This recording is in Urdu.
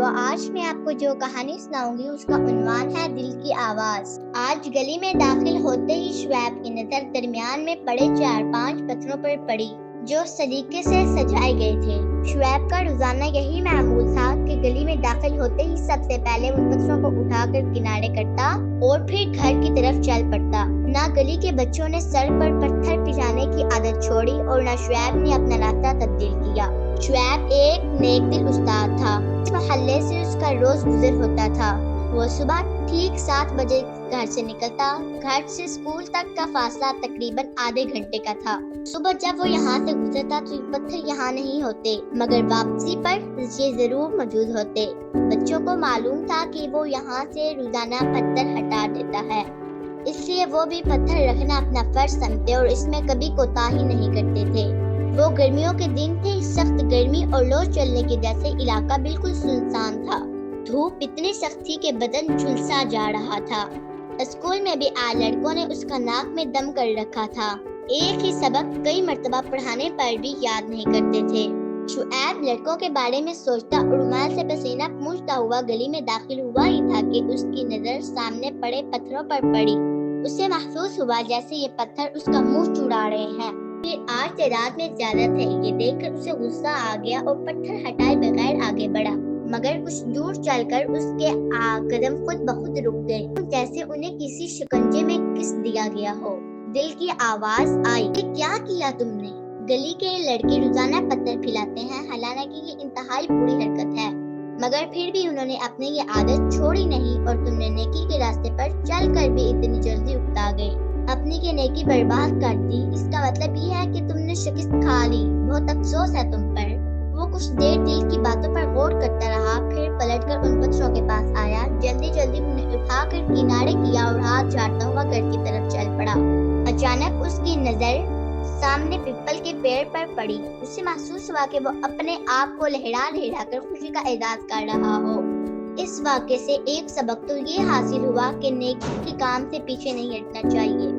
بچوں، آج میں آپ کو جو کہانی سناؤں گی اس کا عنوان ہے دل کی آواز۔ آج گلی میں داخل ہوتے ہی شعیب کی نظر درمیان میں پڑے 4-5 پتھروں پر پڑی جو سلیقے سے سجائے گئے تھے۔ شعیب کا روزانہ یہی معمول تھا کہ گلی میں داخل ہوتے ہی سب سے پہلے ان پتھروں کو اٹھا کر کنارے کرتا اور پھر گھر کی طرف چل پڑتا۔ نہ گلی کے بچوں نے سر پر پتھر پھرانے کی عادت چھوڑی اور نہ شعیب نے اپنا راستہ تبدیل کیا۔ شعیب ایک نیک دل استاد تھا۔ اس محلے سے اس کا روز گزر ہوتا تھا۔ وہ صبح ٹھیک 7 بجے گھر سے نکلتا۔ گھر سے اسکول تک کا فاصلہ تقریباً آدھے گھنٹے کا تھا۔ صبح جب وہ یہاں سے گزرتا تو یہ پتھر یہاں نہیں ہوتے، مگر واپسی پر یہ ضرور موجود ہوتے۔ بچوں کو معلوم تھا کہ وہ یہاں سے روزانہ پتھر ہٹا دیتا ہے، اس لیے وہ بھی پتھر رکھنا اپنا فرض سمجھتے اور اس میں کبھی کوتاہی نہیں کرتے تھے۔ وہ گرمیوں کے دن تھے، سخت گرمی اور لو چلنے کی وجہ سے علاقہ بالکل سنسان تھا۔ دھوپ اتنی سخت تھی کہ بدن جھلسا جا رہا تھا۔ اسکول میں بھی آج لڑکوں نے اس کا ناک میں دم کر رکھا تھا۔ ایک ہی سبق کئی مرتبہ پڑھانے پر بھی یاد نہیں کرتے تھے۔ شعیب لڑکوں کے بارے میں سوچتا اور رومال سے پسینہ پوچھتا ہوا گلی میں داخل ہوا ہی تھا کہ اس کی نظر سامنے پڑے پتھروں پر پڑی۔ اسے محسوس ہوا جیسے یہ پتھر اس کا منہ چڑا رہے ہیں۔ پھر آج تعداد میں زیادہ تھے، یہ دیکھ کر اسے غصہ آ گیا اور پتھر ہٹائے بغیر آگے بڑھا، مگر کچھ دور چل کر اس کے قدم خود بخود رک گئے، جیسے انہیں کسی شکنجے میں کس دیا گیا ہو۔ دل کی آواز آئی، یہ کیا کیا تم نے؟ گلی کے لڑکے روزانہ پتھر پھیلاتے ہیں، حالانکہ یہ انتہائی بری حرکت ہے، مگر پھر بھی انہوں نے اپنی یہ عادت چھوڑی نہیں اور تم نے نیکی کے راستے پر چل کر بھی اتنی جلدی اکتا گئے، اپنی کی نیکی برباد کر دی۔ اس کا مطلب یہ ہے کہ تم نے شکست کھا لی، بہت افسوس ہے تم پر۔ وہ کچھ دیر دل کی باتوں پر غور کرتا رہا، پھر پلٹ کر ان پتھروں کے پاس آیا، جلدی انہیں اٹھا کر کنارے کیا اور ہاتھ جھاڑتا ہوا گھر کی طرف چل پڑا۔ اچانک اس کی نظر سامنے پیپل کے پیڑ پر پڑی۔ اسے محسوس ہوا کہ وہ اپنے آپ کو لہرا لہرا کر خوشی کا اعزاز کر رہا ہو۔ اس واقعے سے ایک سبق تو یہ حاصل ہوا کہ نیکی کے کام سے پیچھے نہیں ہٹنا چاہیے۔